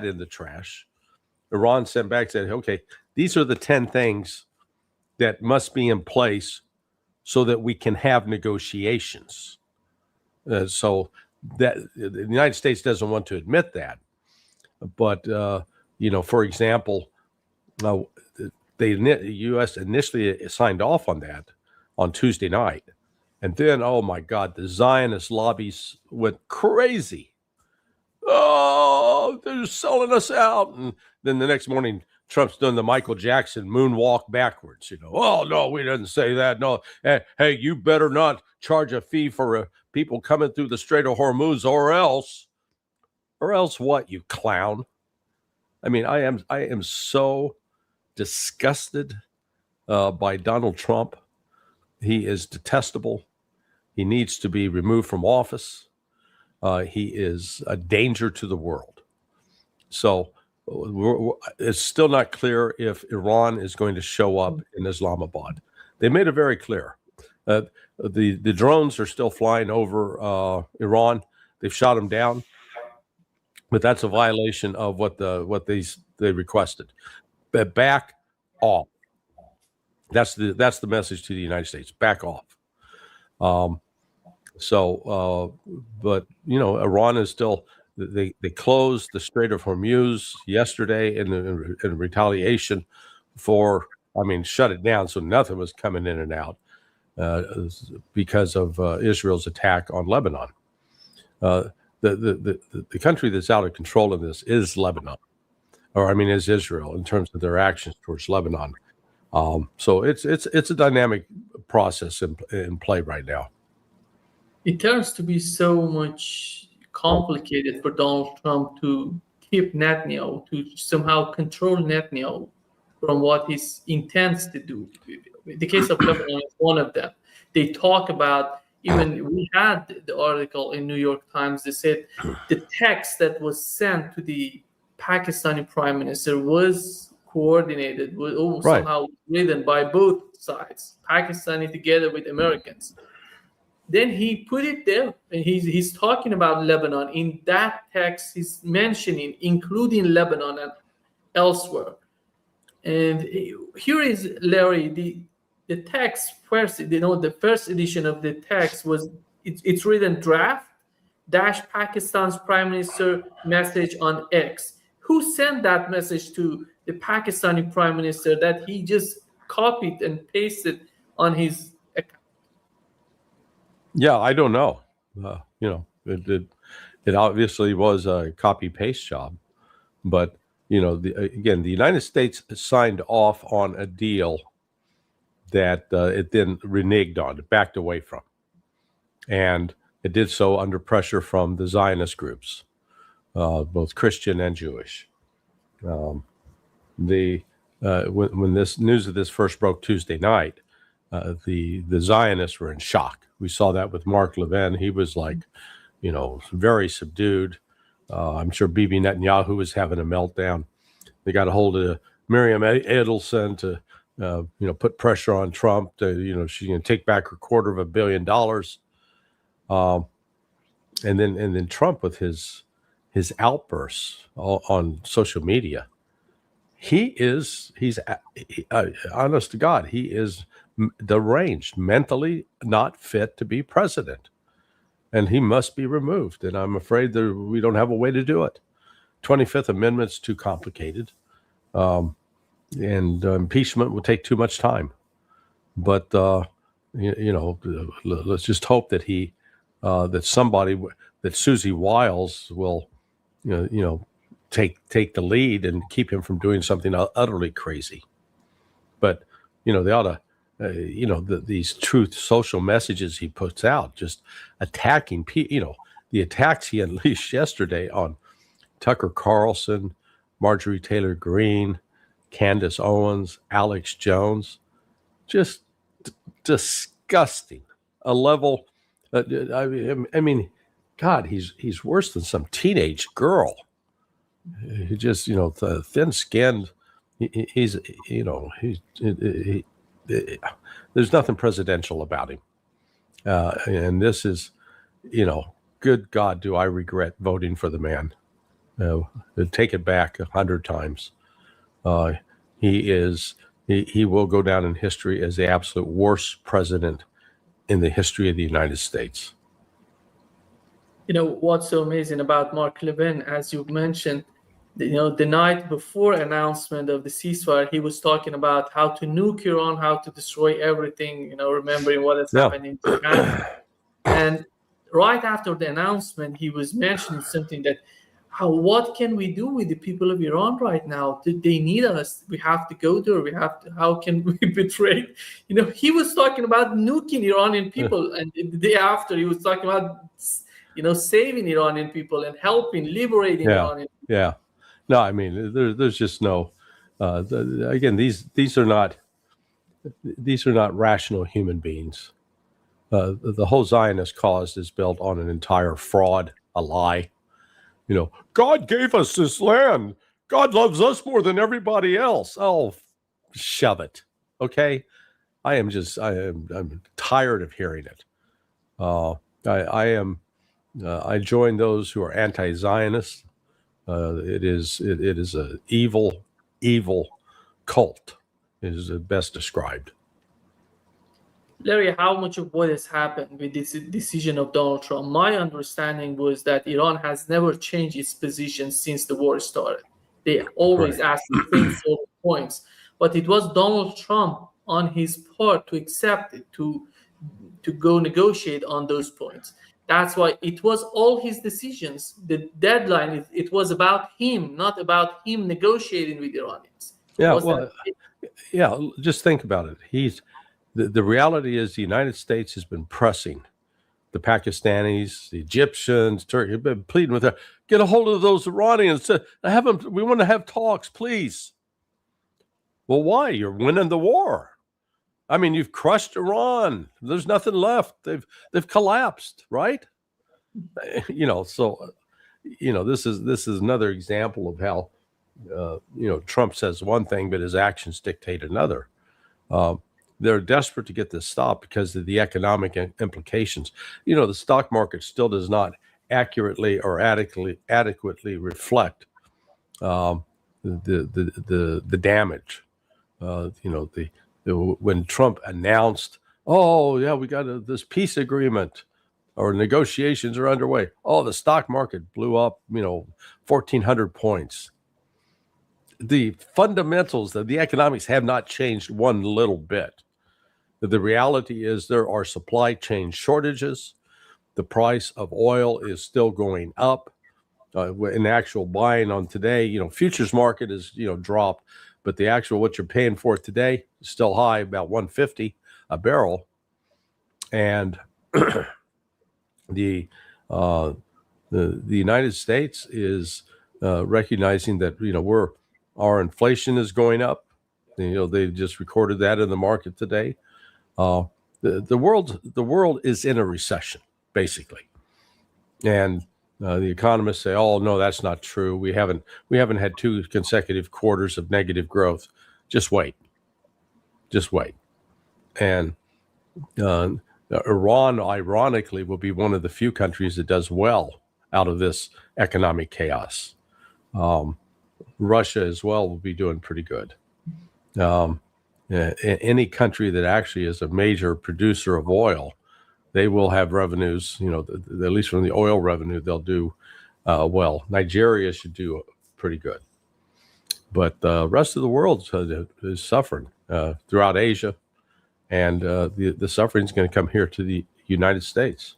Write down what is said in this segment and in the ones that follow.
in the trash. Iran sent back, said, okay, these are the 10 things that must be in place so that we can have negotiations. So that the United States doesn't want to admit that. But, for example, the U.S. initially signed off on that on Tuesday night. And then, oh my God, the Zionist lobbies went crazy. Oh, they're selling us out. And then the next morning, Trump's doing the Michael Jackson moonwalk backwards. Oh, no, we didn't say that. No. Hey, you better not charge a fee for people coming through the Strait of Hormuz or else. Or else what, you clown? I mean, I am so disgusted by Donald Trump. He is detestable. He needs to be removed from office. He is a danger to the world. So it's still not clear if Iran is going to show up in Islamabad. They made it very clear. The drones are still flying over Iran. They've shot them down, but that's a violation of what they requested. But back off. That's the message to the United States. Back off. But Iran is still. They closed the Strait of Hormuz yesterday in retaliation for. Shut it down so nothing was coming in and out because of Israel's attack on Lebanon. The country that's out of control in this is Lebanon, is Israel in terms of their actions towards Lebanon. So it's a dynamic process in play right now. It turns to be so much complicated for Donald Trump to keep Netanyahu, to somehow control Netanyahu from what he intends to do. The case of Lebanon is one of them. They talk about, even we had the article in New York Times that said the text that was sent to the Pakistani prime minister was coordinated, was somehow written by both sides, Pakistani together with Americans. Then he put it there, and he's talking about Lebanon. In that text, he's mentioning, including Lebanon and elsewhere. And here is, Larry, the text first, the first edition of the text was, it's written draft - Pakistan's prime minister message on X. Who sent that message to the Pakistani prime minister that he just copied and pasted on his account? Yeah, I don't know. It obviously was a copy paste job, but the United States signed off on a deal that it then reneged on, it backed away from, and it did so under pressure from the Zionist groups, both Christian and Jewish. When this news of this first broke Tuesday night, the Zionists were in shock. We saw that with Mark Levin. He was very subdued. I'm sure Bibi Netanyahu was having a meltdown. They got a hold of Miriam Edelson to, put pressure on Trump to, she's going to take back her $250 million. And then Trump with his outbursts on social media. He's honest to God, he is deranged, mentally not fit to be president, and he must be removed. And I'm afraid that we don't have a way to do it. 25th Amendment's too complicated, and impeachment will take too much time. But let's just hope that that Susie Wiles will, take the lead and keep him from doing something utterly crazy. But they ought to. These truth social messages he puts out, just attacking people, the attacks he unleashed yesterday on Tucker Carlson, Marjorie Taylor Greene, Candace Owens, Alex Jones, just disgusting. A level, God, he's worse than some teenage girl. He just, thin-skinned. There's nothing presidential about him. And this is, good God, do I regret voting for the man. take it back 100 times. He will go down in history as the absolute worst president in the history of the United States. What's so amazing about Mark Levin, as you mentioned, the night before announcement of the ceasefire, he was talking about how to nuke Iran, how to destroy everything, remembering what has happened in Japan. And right after the announcement, he was mentioning something that, what can we do with the people of Iran right now? They need us. We have to go there. How can we betray? He was talking about nuking Iranian people. And the day after, he was talking about, saving Iranian people and helping, liberating Iranian people. Yeah. No, I mean, there's just no, again, these are not rational human beings. The whole Zionist cause is built on an entire fraud, a lie. God gave us this land. God loves us more than everybody else. Oh, shove it. Okay. I'm tired of hearing it. I join those who are anti-Zionist. It is an evil cult, is best described. Larry, how much of what has happened with this decision of Donald Trump? My understanding was that Iran has never changed its position since the war started. They always asked the same sort of points. But it was Donald Trump on his part to accept it, to go negotiate on those points. That's why it was all his decisions. The deadline, it was about him, not about him negotiating with Iranians. Just think about it. The reality is the United States has been pressing the Pakistanis, the Egyptians, Turkey, have been pleading with them, get a hold of those Iranians. We want to have talks, please. Well, why? You're winning the war. I mean, you've crushed Iran. There's nothing left. They've collapsed, right? So this is another example of how Trump says one thing, but his actions dictate another. They're desperate to get this stopped because of the economic implications. The stock market still does not accurately or adequately reflect the damage. When Trump announced, we got this peace agreement or negotiations are underway. The stock market blew up, 1,400 points. The fundamentals of the economics have not changed one little bit. The reality is there are supply chain shortages. The price of oil is still going up. In actual buying on today, futures market is, dropped, but the actual what you're paying for it today is still high, about $150 a barrel. And the United States is recognizing that our inflation is going up. They just recorded that in the market today. The world is in a recession, basically, and the economists say, "Oh no, that's not true. We haven't had 2 consecutive quarters of negative growth. Just wait." And Iran, ironically, will be one of the few countries that does well out of this economic chaos. Russia as well will be doing pretty good. Any country that actually is a major producer of oil, they will have revenues, at least from the oil revenue, they'll do well. Nigeria should do pretty good. But the rest of the world is suffering throughout Asia. And the suffering is going to come here to the United States.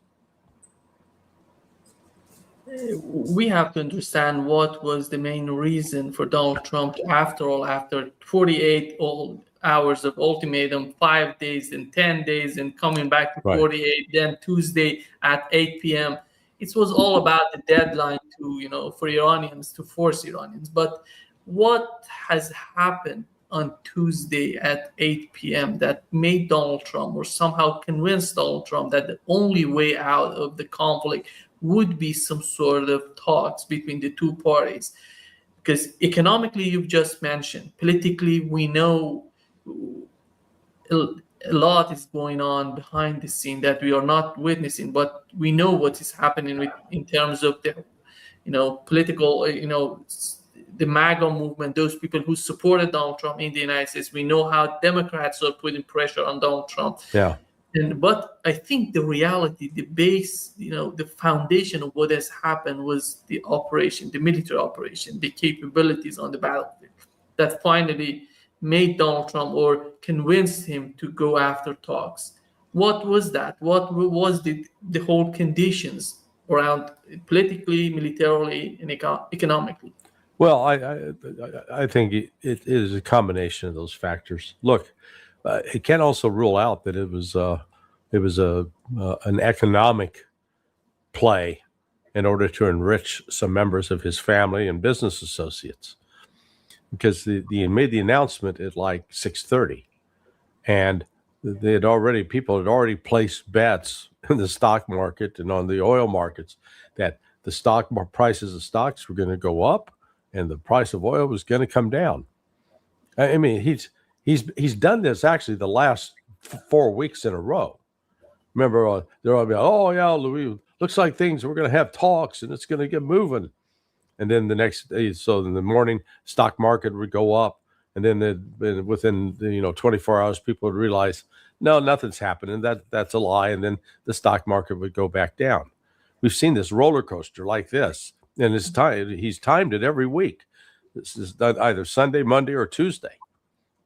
We have to understand what was the main reason for Donald Trump, after 48 hours of ultimatum, 5 days and 10 days, and coming back to 48, then Tuesday at 8 p.m. It was all about the deadline for Iranians, to force Iranians. But what has happened on Tuesday at 8 p.m. that made Donald Trump, or somehow convinced Donald Trump, that the only way out of the conflict would be some sort of talks between the two parties? Because economically, you've just mentioned, politically, we know a lot is going on behind the scene that we are not witnessing, but we know what is happening in terms of the political, the MAGA movement, those people who supported Donald Trump in the United States. We know how Democrats are putting pressure on Donald Trump. Yeah. But I think the reality, the base, the foundation of what has happened was the operation, the military operation, the capabilities on the battlefield that finally made Donald Trump or convinced him to go after talks. What was that? What was the whole conditions around politically, militarily, and economically? Well, I think it is a combination of those factors. Look, it can also rule out that it was an economic play in order to enrich some members of his family and business associates, because he made the announcement at like 6:30, and people had already placed bets in the stock market and on the oil markets that the prices of stocks were going to go up and the price of oil was going to come down. I mean, he's done this actually the last 4 weeks in a row. Remember, they're all like, oh yeah, Louis, looks like we're going to have talks and it's going to get moving. And then the next day, so in the morning, stock market would go up, and then within 24 hours, people would realize, no, nothing's happening. That's a lie, and then the stock market would go back down. We've seen this roller coaster like this, and he's timed it every week. This is done either Sunday, Monday, or Tuesday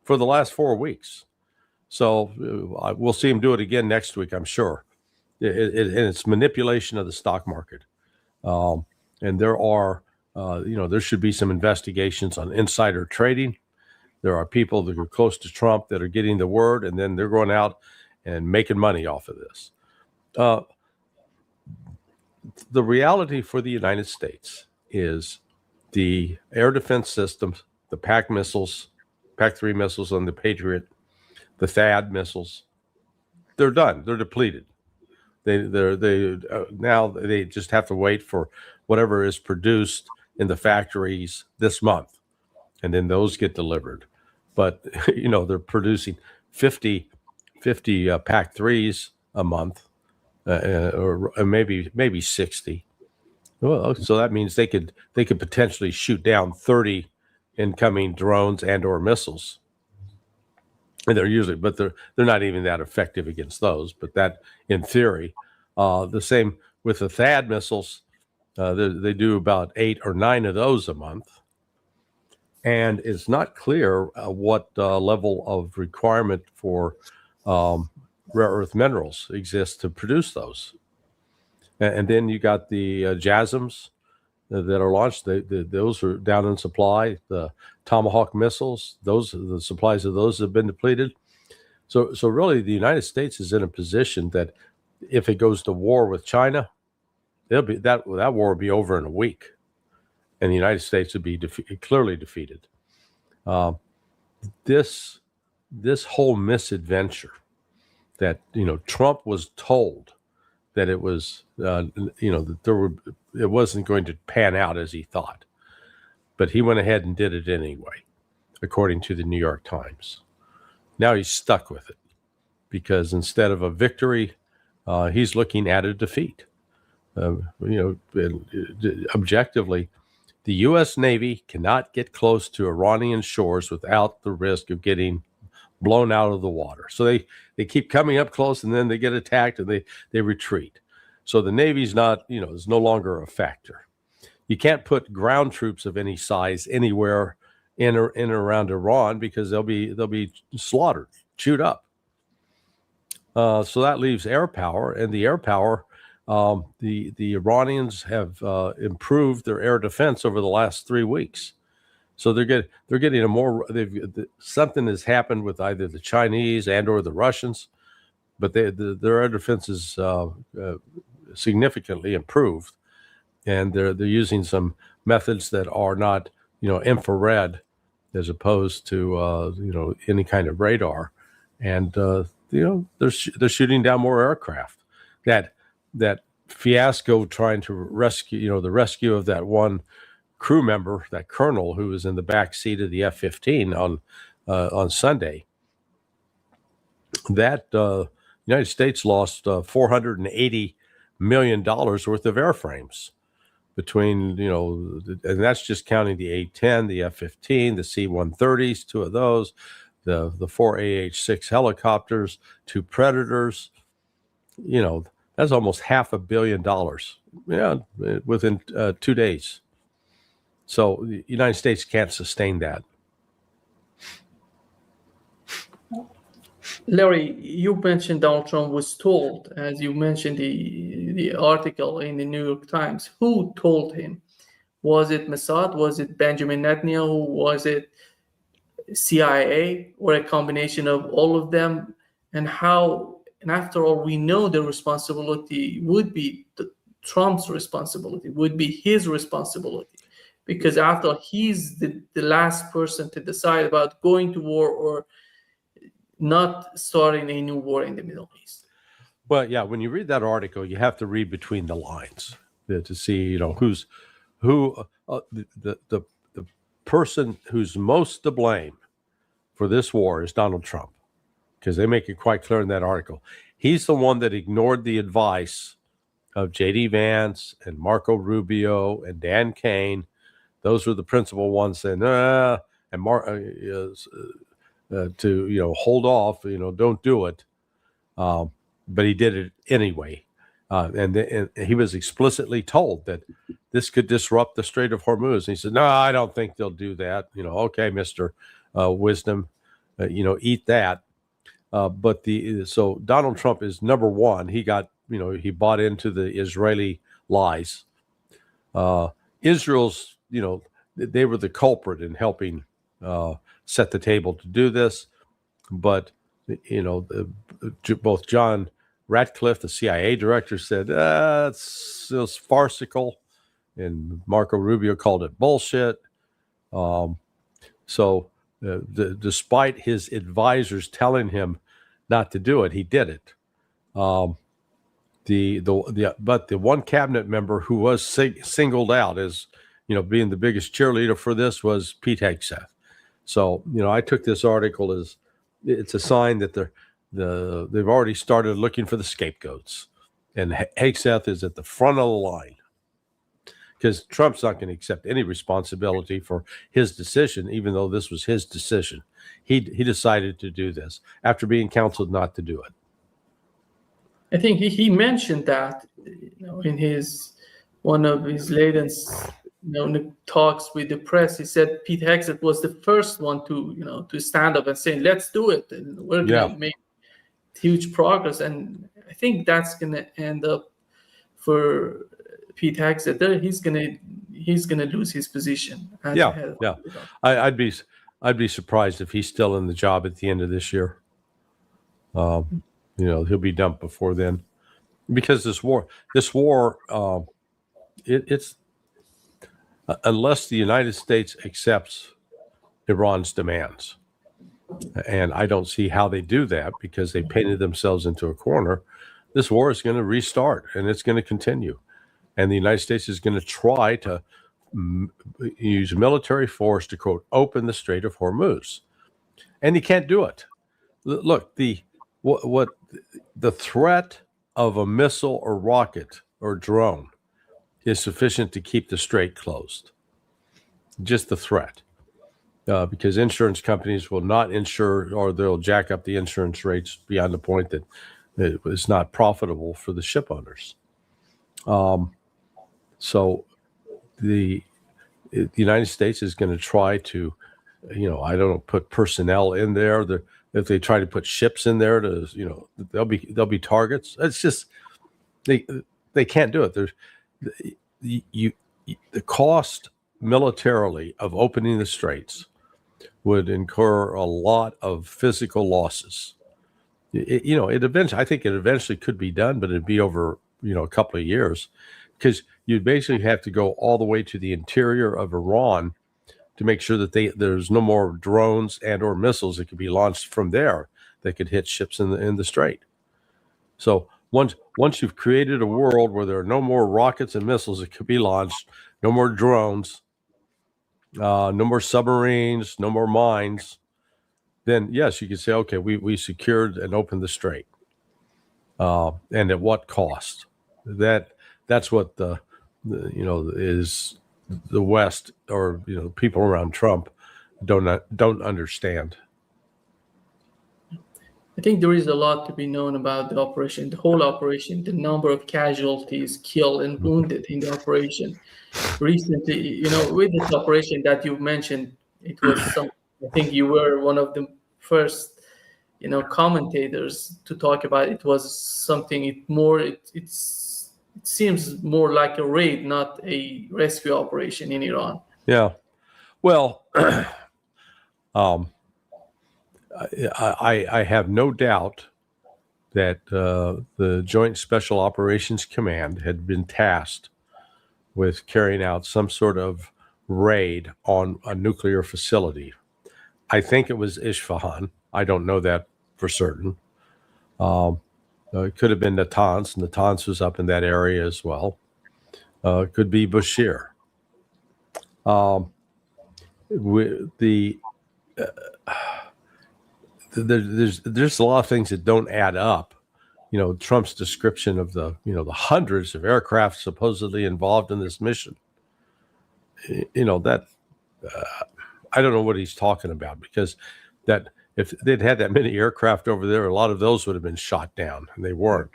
for the last 4 weeks. So we'll see him do it again next week, I'm sure. And it's manipulation of the stock market, and there should be some investigations on insider trading. There are people that are close to Trump that are getting the word, and then they're going out and making money off of this. The reality for the United States is the air defense systems, the PAC missiles, PAC-3 missiles on the Patriot, the THAAD missiles, they're done. They're depleted. Now they just have to wait for whatever is produced in the factories this month, and then those get delivered. But they're producing 50 PAC-3s a month, or maybe 60. Well, so that means they could potentially shoot down 30 incoming drones and or missiles. And they're not even that effective against those. But that, in theory, the same with the THAAD missiles. They do about 8 or 9 of those a month. And it's not clear what level of requirement for rare earth minerals exists to produce those. And then you got the JASSMs that are launched. Those are down in supply. The Tomahawk missiles, the supplies of those have been depleted. So really, the United States is in a position that if it goes to war with China, that war will be over in a week, and the United States would be clearly defeated. This whole misadventure that Trump was told that it was that it wasn't going to pan out as he thought, but he went ahead and did it anyway, according to the New York Times. Now he's stuck with it because instead of a victory, he's looking at a defeat. Objectively, the U.S. Navy cannot get close to Iranian shores without the risk of getting blown out of the water. So they keep coming up close, and then they get attacked, and they retreat. So the Navy's is no longer a factor. You can't put ground troops of any size anywhere in or around Iran because they'll be slaughtered, chewed up. So that leaves air power, and the air power. The Iranians have improved their air defense over the last 3 weeks, so they're getting a more. Something has happened with either the Chinese and or the Russians, but their air defense is significantly improved, and they're using some methods that are not infrared as opposed to any kind of radar, and they're shooting down more aircraft. That fiasco trying to rescue, the rescue of that one crew member, that colonel who was in the back seat of the F-15 on Sunday. That United States lost $480 million worth of airframes between, and that's just counting the A-10, the F-15, the C-130s, 2 of those, the 4 AH-6 helicopters, 2 Predators. That's almost $500 million, within 2 days. So the United States can't sustain that. Larry, you mentioned Donald Trump was told, as you mentioned the article in the New York Times. Who told him? Was it Mossad? Was it Benjamin Netanyahu? Was it CIA? Or a combination of all of them? And after all, we know the responsibility would be Trump's responsibility, would be his responsibility. Because after all, he's the last person to decide about going to war or not starting a new war in the Middle East. Well, yeah, when you read that article, you have to read between the lines to see, the person who's most to blame for this war is Donald Trump, because they make it quite clear in that article. He's the one that ignored the advice of J.D. Vance and Marco Rubio and Dan Kane. Those were the principal ones saying, to hold off, don't do it. But he did it anyway. And he was explicitly told that this could disrupt the Strait of Hormuz. And he said, no, I don't think they'll do that. Okay, Mr. Wisdom, eat that. So Donald Trump is number one. He got, he bought into the Israeli lies. Israel's, they were the culprit in helping set the table to do this. But, both John Ratcliffe, the CIA director, said, it was farcical. And Marco Rubio called it bullshit. Despite his advisors telling him not to do it, he did it. But the one cabinet member who was singled out as, being the biggest cheerleader for this was Pete Hegseth. So, I took this article as it's a sign that they've already started looking for the scapegoats, and Hegseth is at the front of the line, because Trump's not going to accept any responsibility for his decision, even though this was his decision. He decided to do this after being counseled not to do it. I think he mentioned that, in one of his latest talks with the press. He said Pete Hegseth was the first one to stand up and say, let's do it, and we're going to make huge progress. And I think that's going to end up for Pete Hegseth. He's gonna lose his position. I'd be surprised if he's still in the job at the end of this year. He'll be dumped before then, because this war, it's unless the United States accepts Iran's demands, and I don't see how they do that, because they painted themselves into a corner. This war is going to restart, and it's going to continue. And the United States is going to try to use military force to, quote, open the Strait of Hormuz. And he can't do it. Look, the threat of a missile or rocket or drone is sufficient to keep the strait closed. Just the threat. Because insurance companies will not insure, or they'll jack up the insurance rates beyond the point that it's not profitable for the ship owners. So the United States is going to try to, put personnel in there. If they try to put ships in there, they'll be targets. It's just they can't do it. The cost militarily of opening the straits would incur a lot of physical losses. I think it eventually could be done, but it'd be over, a couple of years, because you'd basically have to go all the way to the interior of Iran to make sure that there's no more drones and or missiles that could be launched from there that could hit ships in the strait. So once you've created a world where there are no more rockets and missiles that could be launched, no more drones, no more submarines, no more mines, then yes, you can say, okay, we secured and opened the strait. And at what cost? That's what the is the West or people around Trump don't understand. I think there is a lot to be known about the operation, the whole operation, the number of casualties killed and wounded in the operation. Recently, with this operation that you mentioned, it was I think you were one of the first, commentators to talk about it. Was something it seems more like a raid, not a rescue operation in Iran. Yeah. Well, I have no doubt that the Joint Special Operations Command had been tasked with carrying out some sort of raid on a nuclear facility. I think it was Isfahan. I don't know that for certain. It could have been Natanz. Natanz was up in that area as well. It could be Bashir. There's a lot of things that don't add up. Trump's description of the hundreds of aircraft supposedly involved in this mission. That I don't know what he's talking about, because that if they'd had that many aircraft over there, a lot of those would have been shot down, and they weren't.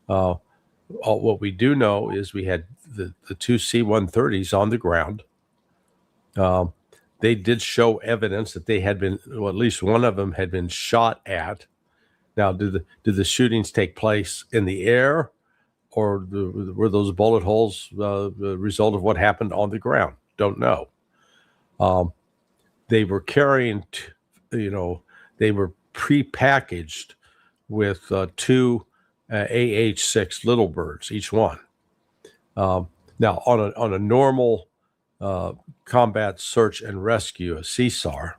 What we do know is we had the two C-130s on the ground. They did show evidence that they had been, well, at least one of them had been shot at. Now, did the shootings take place in the air, or were those bullet holes the result of what happened on the ground? Don't know. They were carrying, they were prepackaged with two AH-6 Little Birds, each one. Now, on a normal combat search and rescue, a CSAR,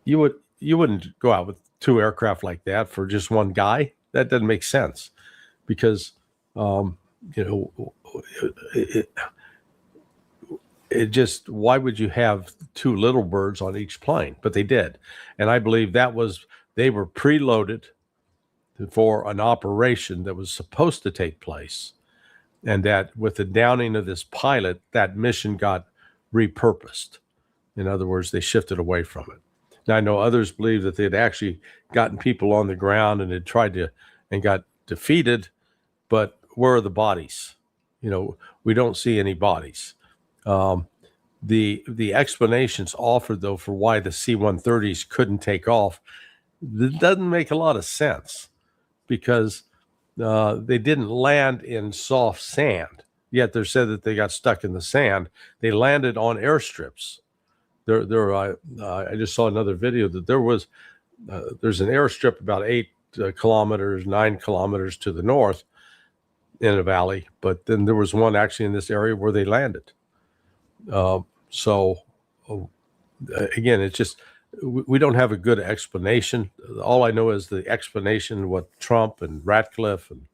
you wouldn't go out with two aircraft like that for just one guy. That doesn't make sense, because it just, why would you have two Little Birds on each plane? But they did, and I believe they were preloaded for an operation that was supposed to take place, and that with the downing of this pilot, that mission got repurposed. In other words, they shifted away from it. Now, I know others believe that they'd actually gotten people on the ground and had tried to, and got defeated, but where are the bodies? We don't see any bodies. The explanations offered, though, for why the C-130s couldn't take off, it doesn't make a lot of sense, because they didn't land in soft sand. Yet they're said that they got stuck in the sand. They landed on airstrips. I just saw another video that there's an airstrip about 9 kilometers to the north in a valley, but then there was one actually in this area where they landed. Again, it's just, we don't have a good explanation. All I know is the explanation, what Trump and Ratcliffe and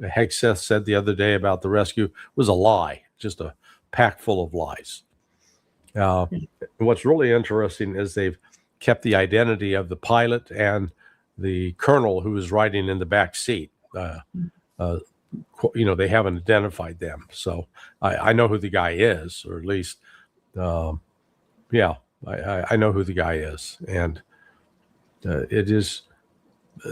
Hegseth said the other day about the rescue, was a lie, just a pack full of lies. What's really interesting is they've kept the identity of the pilot and the colonel who was riding in the back seat. They haven't identified them. So I know who the guy is, or at least, I know who the guy is. And it is,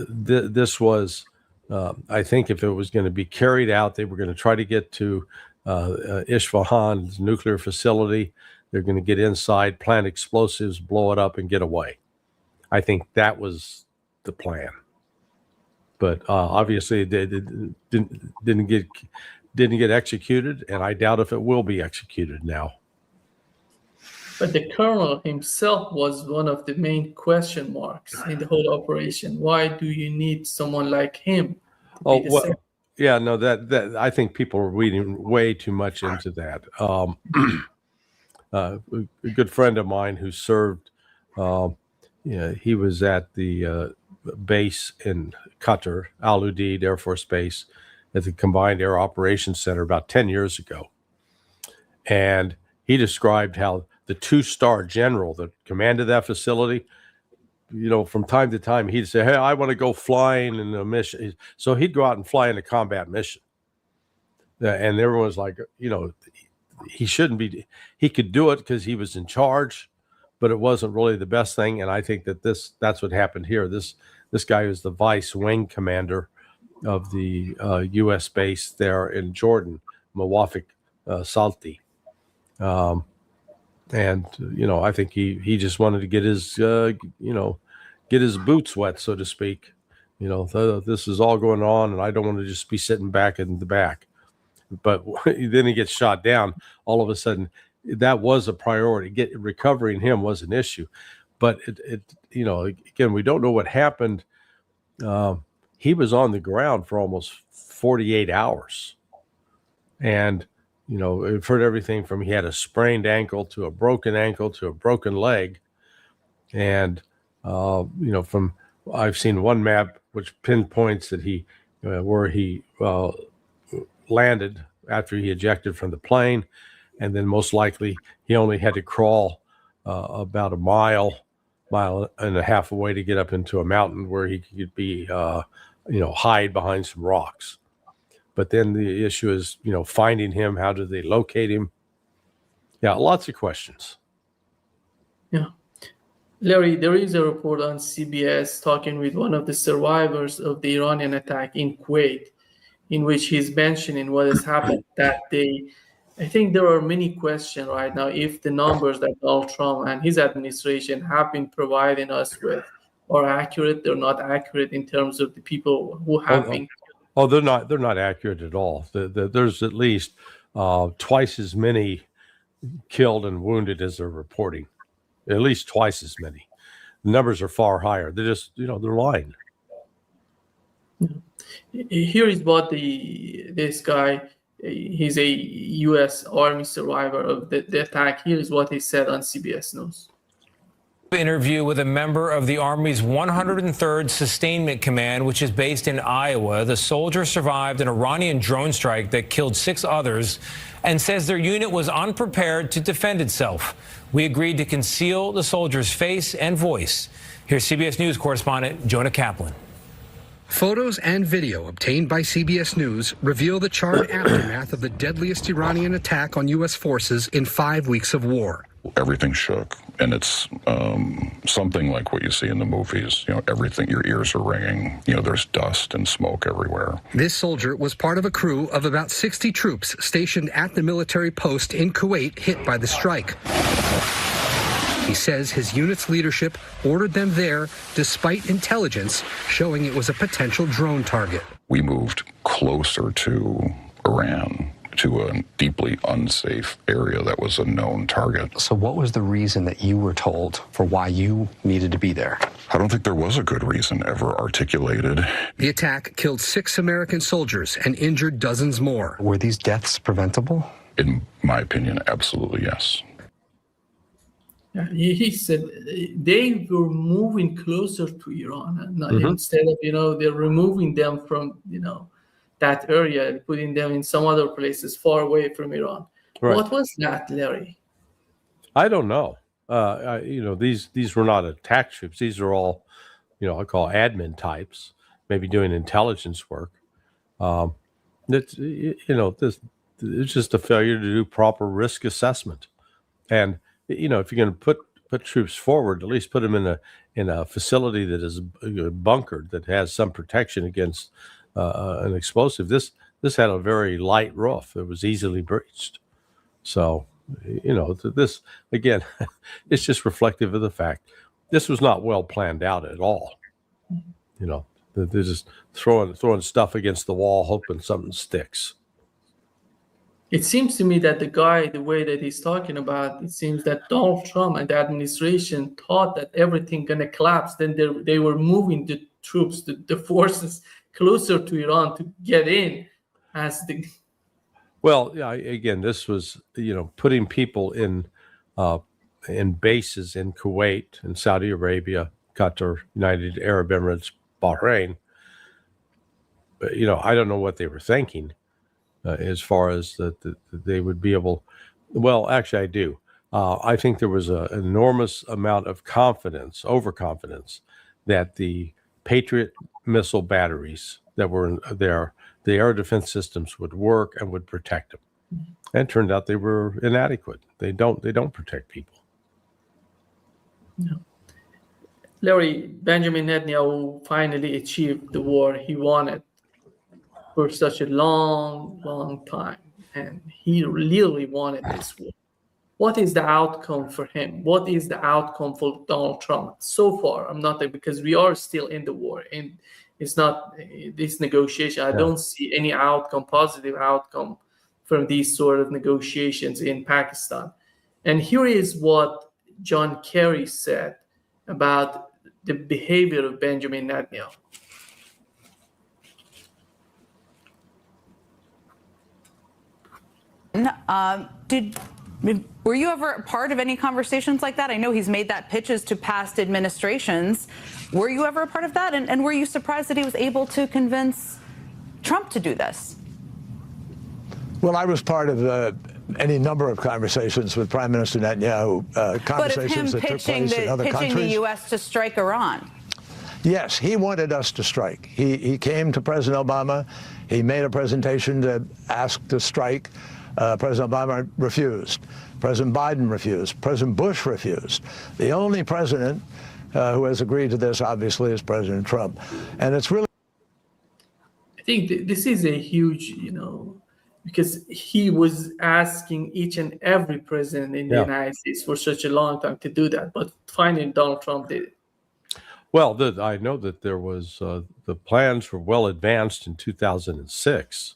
this was, I think if it was going to be carried out, they were going to try to get to Isfahan's nuclear facility. They're going to get inside, plant explosives, blow it up, and get away. I think that was the plan. But obviously, they didn't get executed, and I doubt if it will be executed now. But the colonel himself was one of the main question marks in the whole operation. Why do you need someone like him? Yeah, no, that I think people are reading way too much into that. A good friend of mine who served, he was at the base in Qatar, Al Udeid Air Force Base, at the Combined Air Operations Center about 10 years ago. And he described how the 2-star general that commanded that facility, from time to time, he'd say, hey, I want to go flying in a mission. So he'd go out and fly in a combat mission. and everyone was like, he shouldn't be. He could do it because he was in charge, but it wasn't really the best thing. And I think that's what happened here. This guy is the vice wing commander of the U.S. base there in Jordan, Mawafik Salti. And I think he just wanted to get his get his boots wet, so to speak. This is all going on, and I don't want to just be sitting back in the back. But then he gets shot down. All of a sudden, that was a priority. Recovering him was an issue, but again, we don't know what happened. He was on the ground for almost 48 hours, and we've heard everything from he had a sprained ankle to a broken ankle to a broken leg, and from I've seen one map which pinpoints that where he landed after he ejected from the plane, and then most likely he only had to crawl about a mile and a half away to get up into a mountain where he could be hide behind some rocks. But then the issue is finding him. How do they locate him? Yeah, lots of questions. Yeah. Larry, there is a report on CBS talking with one of the survivors of the Iranian attack in Kuwait, in which he's mentioning what has happened that day. I think there are many questions right now if the numbers that Donald Trump and his administration have been providing us with are accurate. They're not accurate in terms of the people who have been. Oh, they're not accurate at all. There's at least twice as many killed and wounded as they're reporting. At least twice as many. The numbers are far higher. They're just, they're lying. Here is what this guy, he's a U.S. Army survivor of the attack. Here is what he said on CBS News. Interview with a member of the Army's 103rd Sustainment Command, which is based in Iowa. The soldier survived an Iranian drone strike that killed 6 others and says their unit was unprepared to defend itself. We agreed to conceal the soldier's face and voice. Here's CBS News correspondent Jonah Kaplan. Photos and video obtained by CBS News reveal the charred aftermath of the deadliest Iranian attack on U.S. forces in 5 weeks of war. Everything shook, and it's something like what you see in the movies. Everything, your ears are ringing. There's dust and smoke everywhere. This soldier was part of a crew of about 60 troops stationed at the military post in Kuwait hit by the strike. He says his unit's leadership ordered them there despite intelligence showing it was a potential drone target. We moved closer to Iran, to a deeply unsafe area that was a known target. So what was the reason that you were told for why you needed to be there? I don't think there was a good reason ever articulated. The attack killed 6 American soldiers and injured dozens more. Were these deaths preventable? In my opinion, absolutely yes. Yeah, he said they were moving closer to Iran, and instead of they're removing them from that area and putting them in some other places far away from Iran. Right. What was that, Larry? I don't know. These were not attack troops. These are all, I call admin types, maybe doing intelligence work. It's just a failure to do proper risk assessment. And if you're going to put troops forward, at least put them in a facility that is bunkered, that has some protection against an explosive. This had a very light roof. It was easily breached. So, this, again, it's just reflective of the fact this was not well planned out at all. They're just throwing stuff against the wall, hoping something sticks. It seems to me that the way that he's talking about, it seems that Donald Trump and the administration thought that everything gonna collapse. Then they were moving the troops, the forces closer to Iran to get in Well, yeah, again, this was, putting people in bases in Kuwait and Saudi Arabia, Qatar, United Arab Emirates, Bahrain. I don't know what they were thinking. As far as that they would be able, well, actually, I do. I think there was an enormous amount of overconfidence, that the Patriot missile batteries that were there, the air defense systems would work and would protect them. And it turned out they were inadequate. They don't protect people. Larry, Benjamin Netanyahu finally achieved the war he wanted for such a long time. And he really wanted this war. What is the outcome for him? What is the outcome for Donald Trump? So far, I'm not there because we are still in the war. And it's not this negotiation. I don't see any outcome, positive outcome from these sort of negotiations in Pakistan. And here is what John Kerry said about the behavior of Benjamin Netanyahu. Were you ever a part of any conversations like that? I know he's made that pitches to past administrations. Were you ever a part of that? And were you surprised that he was able to convince Trump to do this? Well, I was part of any number of conversations with Prime Minister Netanyahu, conversations that took place in other countries. Pitching the U.S. to strike Iran. Yes, he wanted us to strike. He came to President Obama. He made a presentation to ask to strike. President Obama refused. President Biden refused. President Bush refused. The only president who has agreed to this, obviously, is President Trump. And it's really... I think this is a huge, because he was asking each and every president in the United States for such a long time to do that. But finally, Donald Trump did it. Well, I know that there was the plans were well advanced in 2006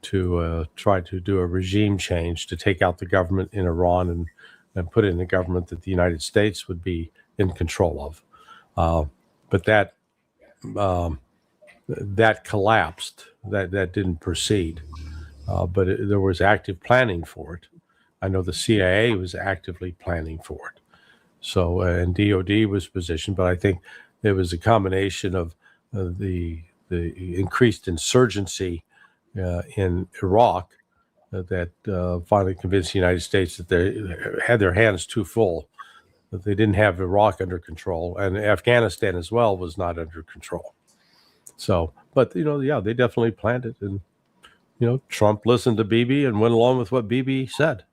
to try to do a regime change to take out the government in Iran and put in a government that the United States would be in control of. But that collapsed. That didn't proceed. But there was active planning for it. I know the CIA was actively planning for it. So, and DOD was positioned, but I think there was a combination of the increased insurgency in Iraq that finally convinced the United States that they had their hands too full, that they didn't have Iraq under control, and Afghanistan as well was not under control. So, but they definitely planned it, and Trump listened to Bibi and went along with what Bibi said.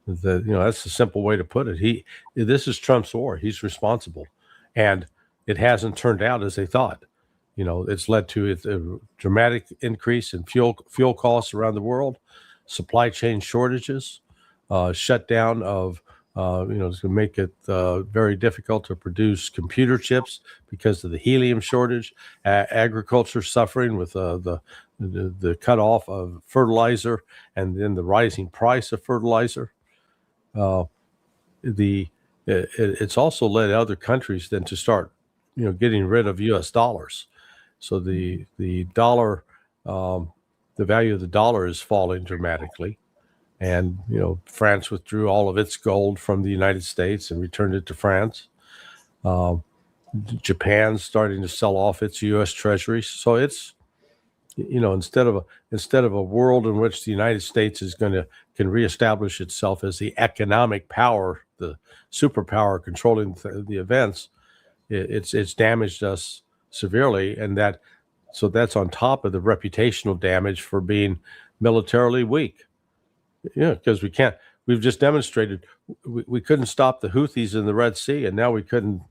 That's the simple way to put it. This is Trump's war. He's responsible, and it hasn't turned out as they thought. It's led to a dramatic increase in fuel costs around the world, supply chain shortages, shutdown of, it's going to make it very difficult to produce computer chips because of the helium shortage, agriculture suffering with the cutoff of fertilizer, and then the rising price of fertilizer. It's also led other countries then to start, getting rid of U.S. dollars. So the dollar, the value of the dollar is falling dramatically, and France withdrew all of its gold from the United States and returned it to France. Japan's starting to sell off its U.S. treasuries. So it's instead of a world in which the United States can reestablish itself as the economic power, the superpower controlling the events, it's damaged us severely, and that's on top of the reputational damage for being militarily weak. Because we've just demonstrated we couldn't stop the Houthis in the Red Sea, and now we can't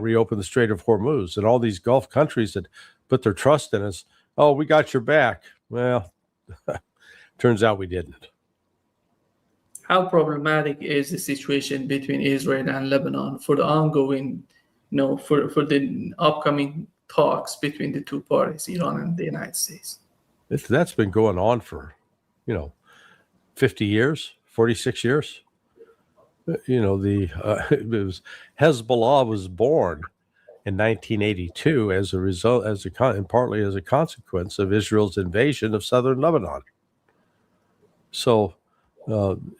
reopen the Strait of Hormuz, and all these Gulf countries that put their trust in us. Oh, we got your back. Well, turns out we didn't. How problematic is the situation between Israel and Lebanon for the ongoing, for the upcoming talks between the two parties, Iran and the United States? That's been going on for, 50 years, 46 years. Hezbollah was born in 1982 as a result, and partly as a consequence of Israel's invasion of southern Lebanon. So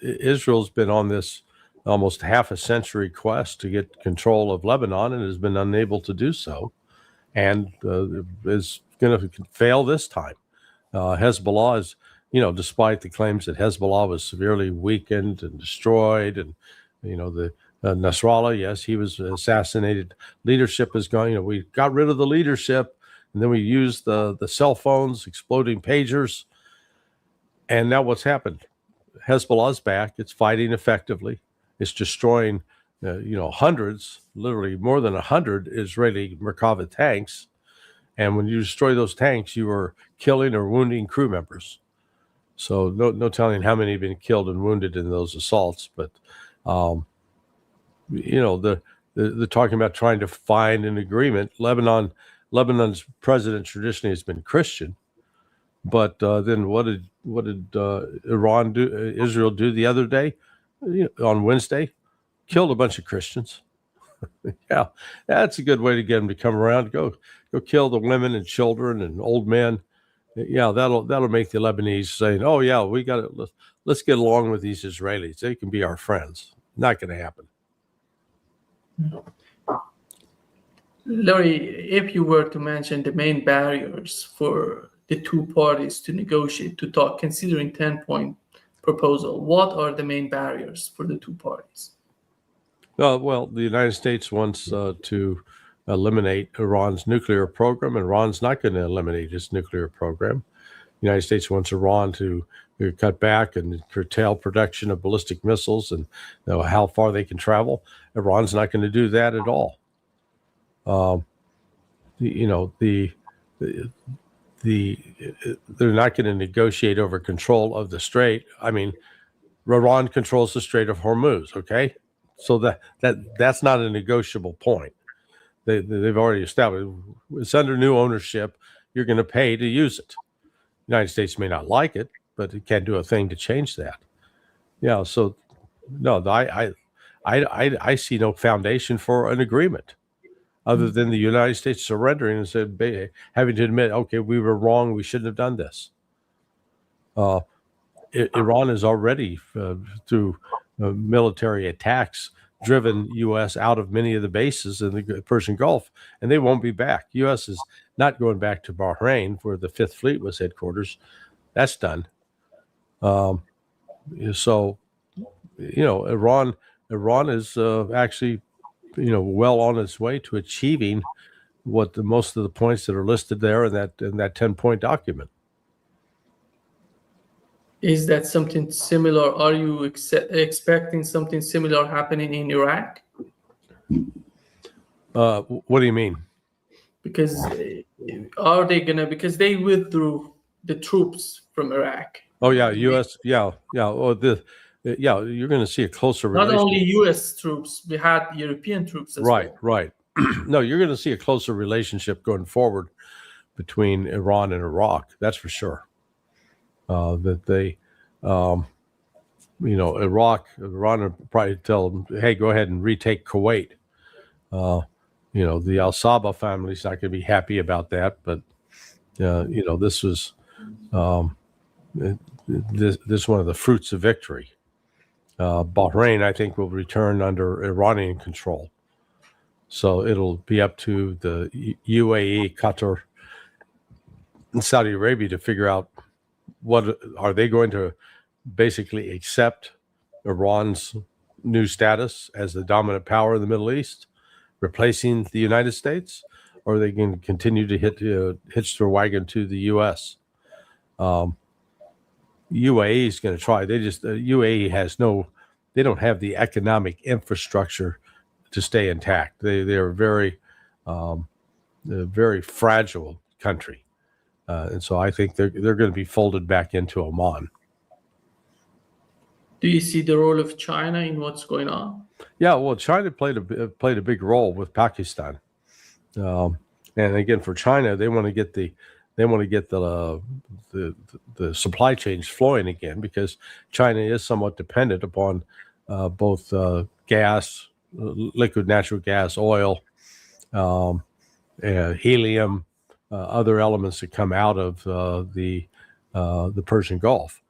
Israel's been on this almost half a century quest to get control of Lebanon and has been unable to do so, and is going to fail this time. Hezbollah is, despite the claims that Hezbollah was severely weakened and destroyed, and the Nasrallah, yes, he was assassinated. Leadership is going. We got rid of the leadership. And then we used the cell phones, exploding pagers. And now what's happened? Hezbollah's back. It's fighting effectively. It's destroying, hundreds, literally more than 100 Israeli Merkava tanks. And when you destroy those tanks, you are killing or wounding crew members. So no telling how many have been killed and wounded in those assaults. But, they're talking about trying to find an agreement. Lebanon's president traditionally has been Christian. But then what did Iran do? Israel do the other day, on Wednesday? Killed a bunch of Christians. Yeah, that's a good way to get them to come around. Go kill the women and children and old men. Yeah, that'll make the Lebanese saying, "Oh yeah, we got it. Let's get along with these Israelis. They can be our friends." Not going to happen. Larry, if you were to mention the main barriers for the two parties to negotiate, to talk, considering 10-point proposal, what are the main barriers for the two parties? Well, the United States wants to eliminate Iran's nuclear program. Iran's not going to eliminate its nuclear program. The United States wants Iran to cut back and curtail production of ballistic missiles and how far they can travel. Iran's not going to do that at all. They're not going to negotiate over control of the strait. I mean, Iran controls the Strait of Hormuz. Okay, so that's not a negotiable point. They've already established it's under new ownership. You're going to pay to use it. The United States may not like it, but it can't do a thing to change that. Yeah. So no, I see no foundation for an agreement, other than the United States surrendering and having to admit, okay, we were wrong. We shouldn't have done this. Iran has already, through military attacks, driven U.S. out of many of the bases in the Persian Gulf, and they won't be back. U.S. is not going back to Bahrain, where the Fifth Fleet was headquarters. That's done. So, Iran is actually, well on its way to achieving what most of the points that are listed there in that 10-point document. Is that something similar? Are you expecting something similar happening in Iraq? What do you mean? Because because they withdrew the troops from Iraq. Oh yeah, U.S. Yeah. Oh, you're going to see a closer relationship. Not only U.S. troops, we had European troops as well. Right. No, you're going to see a closer relationship going forward between Iran and Iraq. That's for sure. That they, Iran would probably tell them, hey, go ahead and retake Kuwait. The Al Sabah family's not going to be happy about that, but this was this one of the fruits of victory. Bahrain, I think, will return under Iranian control. So it'll be up to the UAE, Qatar, and Saudi Arabia to figure out what are they going to basically accept Iran's new status as the dominant power in the Middle East, replacing the United States, or are they going to continue to hitch their wagon to the U.S.? UAE is going to try. UAE has they don't have the economic infrastructure to stay intact. They are a very fragile country. And so I think they're going to be folded back into Oman. Do you see the role of China in what's going on? Yeah, well, China played a big role with Pakistan, and again for China, they want to get the supply chains flowing again, because China is somewhat dependent upon both gas, liquid natural gas, oil, helium. Other elements that come out of the Persian Gulf,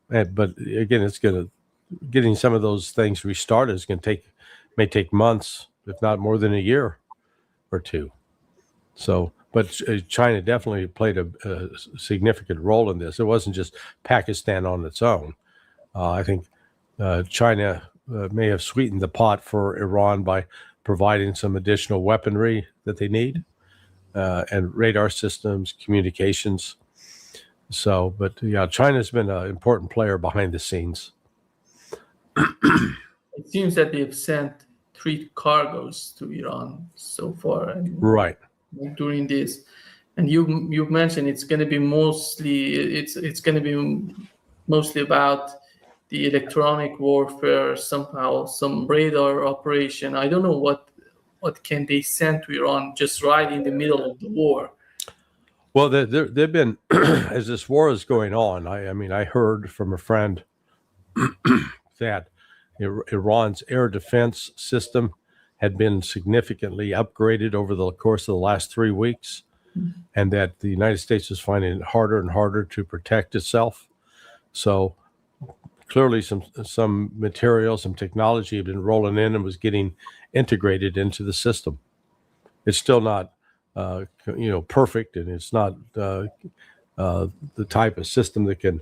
but again, getting some of those things restarted is may take months, if not more than a year or two. So, but China definitely played a significant role in this. It wasn't just Pakistan on its own. I think China may have sweetened the pot for Iran by providing some additional weaponry that they need. and radar systems, communications. So, but yeah, China's been an important player behind the scenes. It seems that they've sent 3 cargoes to Iran so far, and Right. during this. And you've mentioned it's going to be mostly about the electronic warfare, somehow some radar operation. I don't know what can they send to Iran just right in the middle of the war. Well, they've been, as this war is going on, I mean, I heard from a friend that Iran's air defense system had been significantly upgraded over the course of the last 3 weeks, and that the United States is finding it harder and harder to protect itself. So clearly some material, some technology had been rolling in and was getting integrated into the system. It's still not perfect, and it's not the type of system that can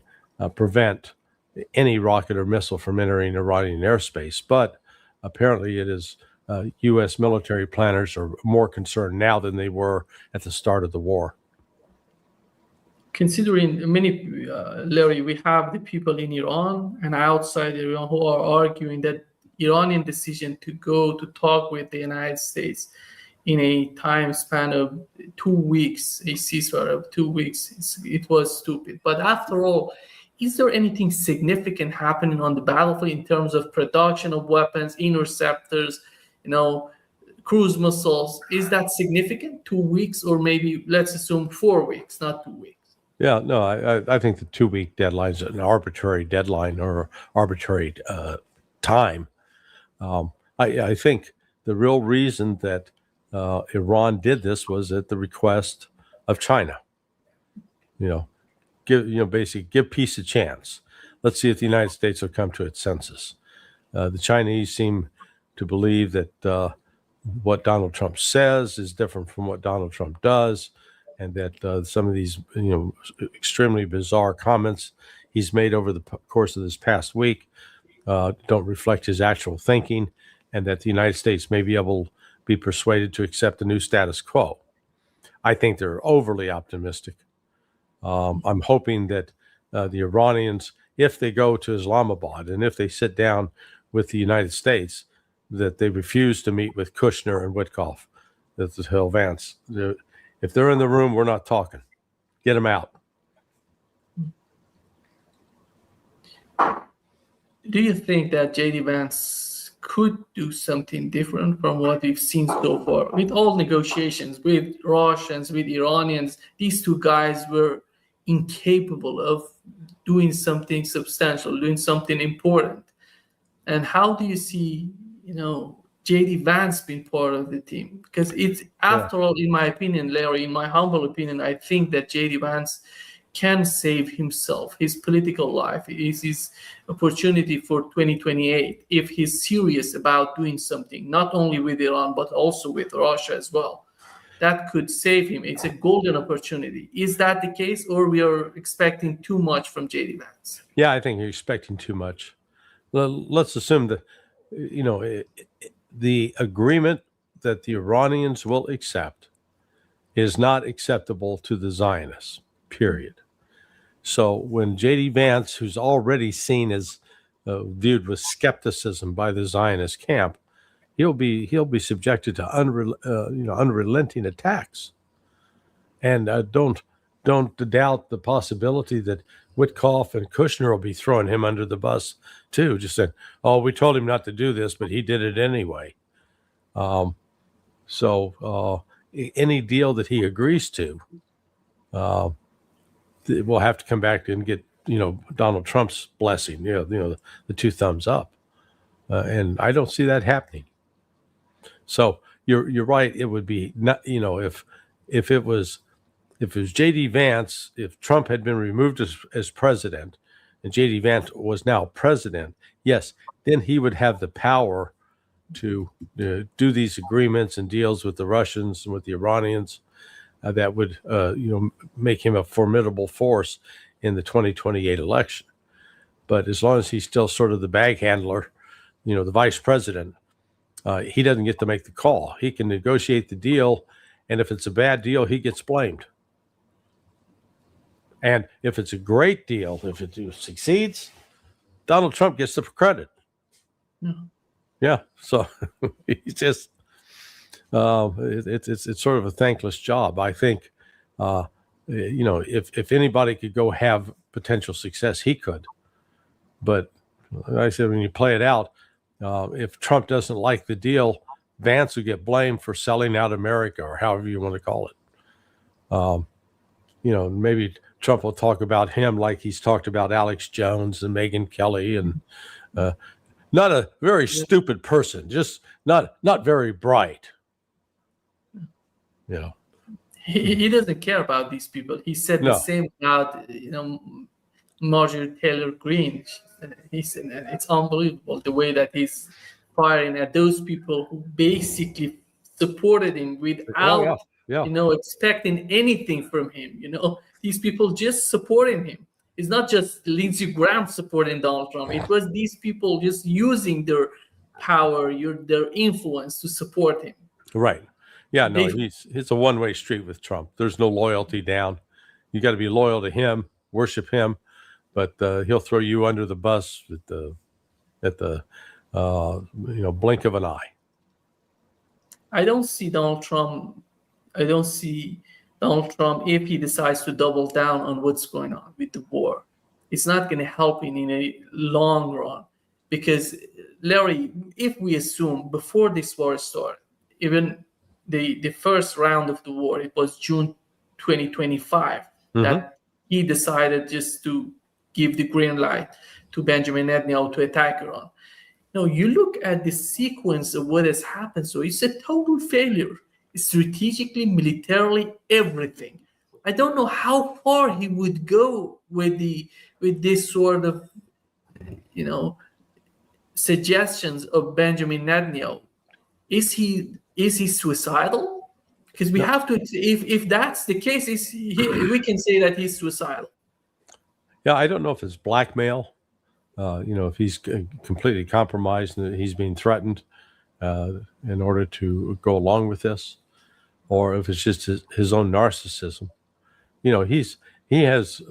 prevent any rocket or missile from entering Iranian airspace. But apparently it is U.S. military planners are more concerned now than they were at the start of the war. Considering Larry, we have the people in Iran and outside Iran who are arguing that Iranian decision to go to talk with the United States in a time span of 2 weeks, a ceasefire of 2 weeks, it was stupid. But after all, is there anything significant happening on the battlefield in terms of production of weapons, interceptors, cruise missiles? Is that significant? 2 weeks, or maybe let's assume 4 weeks, not 2 weeks? Yeah, no, I think the 2-week deadline is an arbitrary deadline or arbitrary time. I think the real reason that Iran did this was at the request of China. Basically give peace a chance. Let's see if the United States will come to its senses. The Chinese seem to believe that what Donald Trump says is different from what Donald Trump does, and that some of these, extremely bizarre comments he's made over the course of this past week don't reflect his actual thinking, and that the United States may be able to be persuaded to accept the new status quo. I think they're overly optimistic. I'm hoping that the Iranians, if they go to Islamabad and if they sit down with the United States, that they refuse to meet with Kushner and Witkoff, that they'll advance. If they're in the room, we're not talking. Get them out. Do you think that J.D. Vance could do something different from what we've seen so far? With all negotiations with Russians, with Iranians, these 2 guys were incapable of doing something substantial, doing something important. And how do you see, J.D. Vance being part of the team? Because it's, after all, in my opinion, Larry, in my humble opinion, I think that J.D. Vance can save himself, his political life, his opportunity for 2028, if he's serious about doing something, not only with Iran, but also with Russia as well. That could save him. It's a golden opportunity. Is that the case, or we are expecting too much from J.D. Vance? Yeah, I think you're expecting too much. Let's assume that, the agreement that the Iranians will accept is not acceptable to the Zionists, period. So when J.D. Vance, who's already seen as viewed with skepticism by the Zionist camp, he'll be subjected to unrelenting attacks. And don't doubt the possibility that Witkoff and Kushner will be throwing him under the bus too. Just saying, "Oh, we told him not to do this, but he did it anyway." So any deal that he agrees to, we'll have to come back and get Donald Trump's blessing. The 2 thumbs up, and I don't see that happening. So you're right. It would be not, if it was J.D. Vance, if Trump had been removed as president and J.D. Vance was now president, yes, then he would have the power to do these agreements and deals with the Russians and with the Iranians that would make him a formidable force in the 2028 election. But as long as he's still sort of the bag handler, the vice president, he doesn't get to make the call. He can negotiate the deal And if it's a bad deal, he gets blamed. And if it's a great deal, if it succeeds, Donald Trump gets the credit. Yeah. So he's just, it's sort of a thankless job. I think, if anybody could go have potential success, he could. But like I said, when you play it out, if Trump doesn't like the deal, Vance will get blamed for selling out America, or however you want to call it. Maybe Trump will talk about him like he's talked about Alex Jones and Megyn Kelly, and not a very stupid person, just not very bright. He doesn't care about these people. He said the same about Marjorie Taylor Greene. He said it's unbelievable the way that he's firing at those people who basically supported him without expecting anything from him. These people just supporting him. It's not just Lindsey Graham supporting Donald Trump. It was these people just using their power, their influence to support him. Right. Yeah, no, it's a one-way street with Trump. There's no loyalty down. You got to be loyal to him, worship him, but he'll throw you under the bus at the blink of an eye. I don't see Donald Trump, if he decides to double down on what's going on with the war. It's not going to help him in a long run, because, Larry, if we assume before this war started, even the first round of the war, it was June 2025, that he decided just to give the green light to Benjamin Netanyahu to attack Iran. Now, you look at the sequence of what has happened. So it's a total failure, strategically, militarily, everything. I don't know how far he would go with this sort of, suggestions of Benjamin Netanyahu. Is he suicidal? Because we have to, if that's the case, we can say that he's suicidal. Yeah, I don't know if it's blackmail. If he's completely compromised and he's being threatened in order to go along with this, or if it's just his own narcissism. He has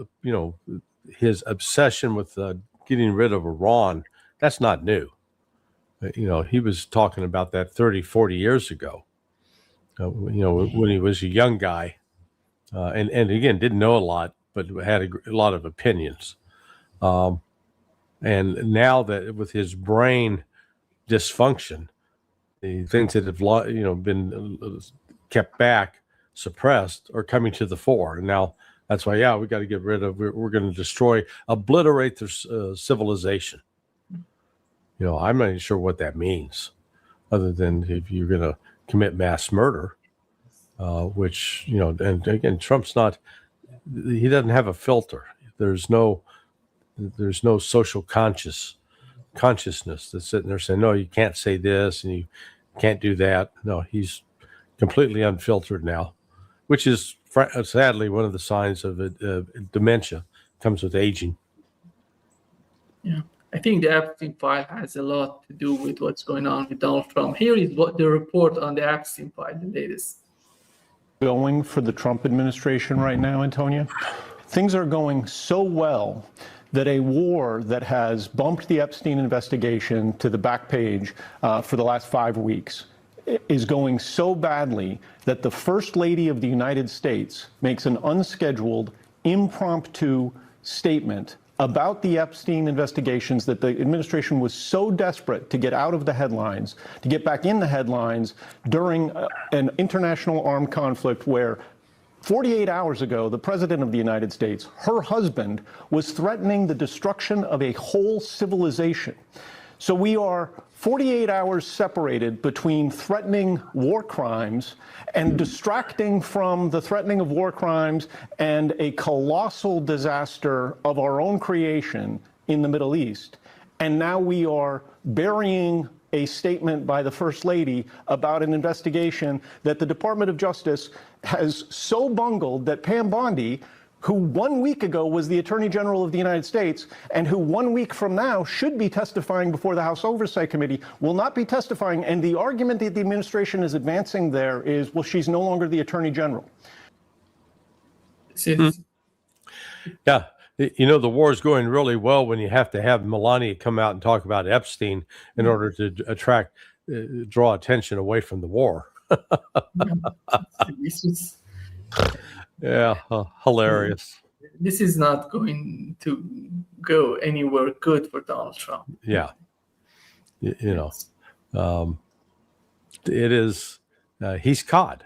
his obsession with getting rid of Iran. That's not new. He was talking about that 30, 40 years ago, when he was a young guy, and again, didn't know a lot, but had a lot of opinions. And now that with his brain dysfunction, the things that have been kept back, suppressed, are coming to the fore. And now that's why, we got to get rid of. We're going to obliterate their civilization. I'm not even sure what that means, other than if you're going to commit mass murder, which and again, Trump's not. He doesn't have a filter. There's no social consciousness that's sitting there saying, no, you can't say this and you can't do that. No, he's completely unfiltered now, which is sadly one of the signs of dementia. Comes with aging. Yeah, I think the Epstein file has a lot to do with what's going on with Donald Trump. Here is what the report on the Epstein file, the latest. Going for the Trump administration right now, Antonia? Things are going so well that a war that has bumped the Epstein investigation to the back page for the last 5 weeks is going so badly that the First Lady of the United States makes an unscheduled, impromptu statement about the Epstein investigations that the administration was so desperate to get out of the headlines, to get back in the headlines during an international armed conflict where 48 hours ago, the President of the United States, her husband, was threatening the destruction of a whole civilization. So we are 48 hours separated between threatening war crimes and distracting from the threatening of war crimes and a colossal disaster of our own creation in the Middle East. And now we are burying a statement by the First Lady about an investigation that the Department of Justice has so bungled that Pam Bondi who 1 week ago was the Attorney General of the United States and who 1 week from now should be testifying before the House Oversight Committee, will not be testifying. And the argument that the administration is advancing there is, well, she's no longer the Attorney General. Yeah. You know, the war is going really well when you have to have Melania come out and talk about Epstein in order to draw attention away from the war. Yeah, hilarious. This is not going to go anywhere good for Donald Trump. Yeah. You know, it is, he's caught.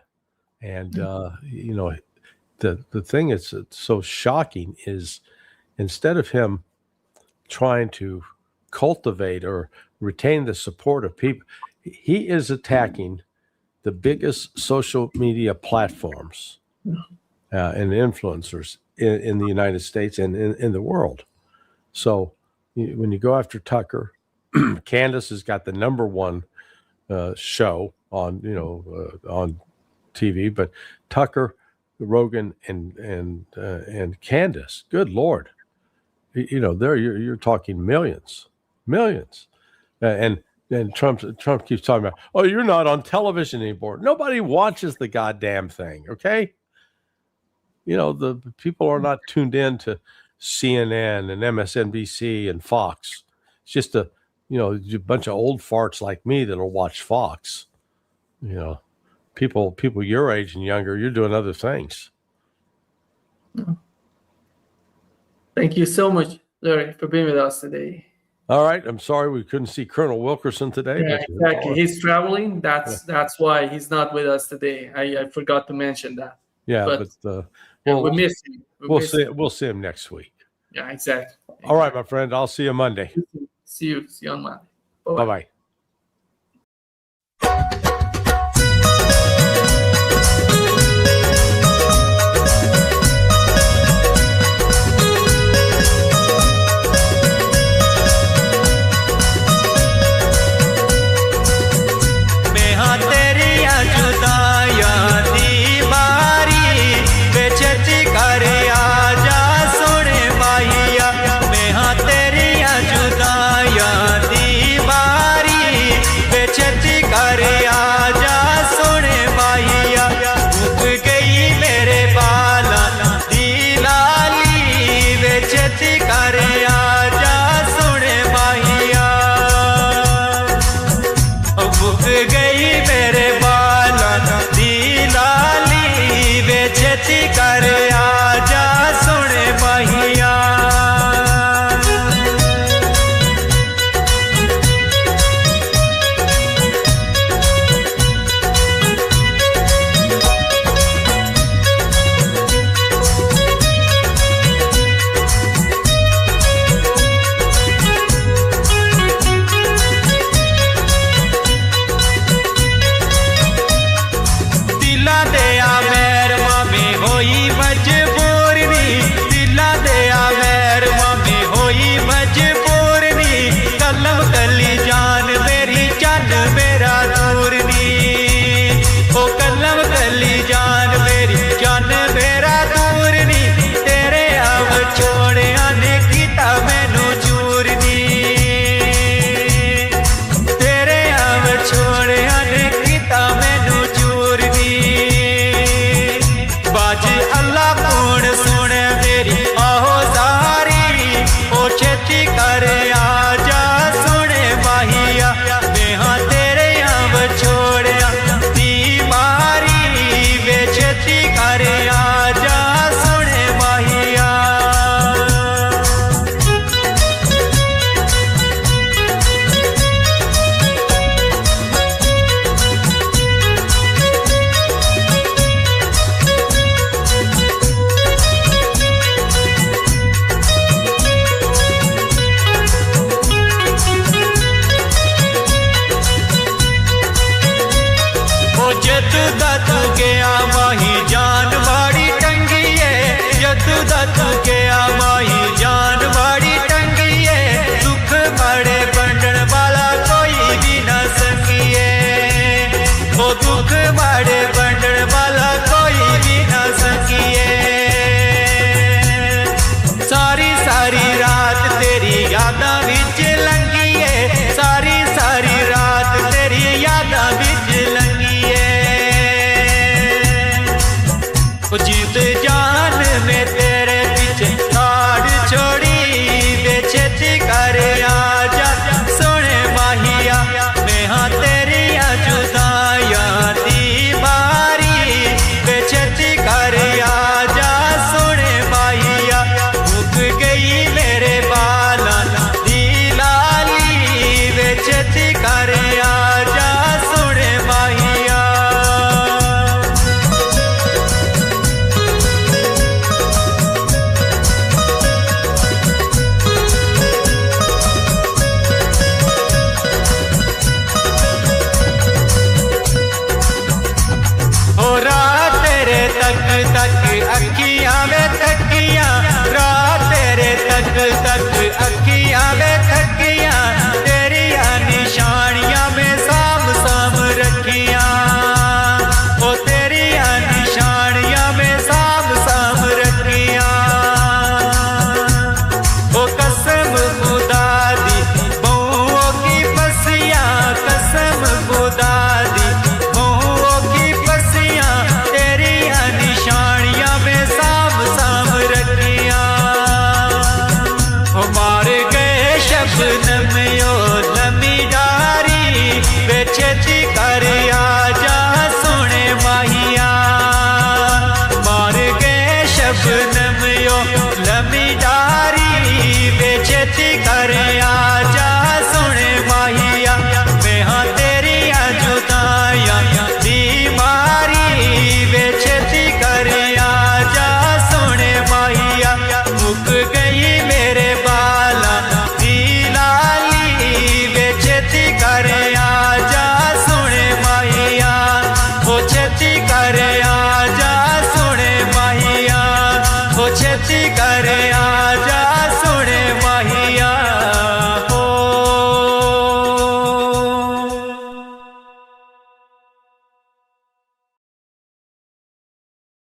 And, you know, the thing that's so shocking is instead of him trying to cultivate or retain the support of people, he is attacking the biggest social media platforms and influencers in the United States and in the world. So when you go after Tucker, Candace has got the #1 show on, you know, on TV, but Tucker, Rogan, and Candace, good Lord, you know, there you're talking millions, and Trump keeps talking about, oh, you're not on television anymore. Nobody watches the goddamn thing, okay? You know, the people are not tuned in to CNN and MSNBC and Fox. It's just a bunch of old farts like me that'll watch Fox. You know, people your age and younger, you're doing other things. Thank you so much, Larry, for being with us today. All right. I'm sorry we couldn't see Colonel Wilkerson today. Yeah, exactly. He's traveling. That's why he's not with us today. I forgot to mention that. Yeah, but we miss him. We'll see him next week. Yeah, exactly. All right, my friend. I'll see you Monday. See you on Monday. Bye-bye. दुख बड़े बंडण वाला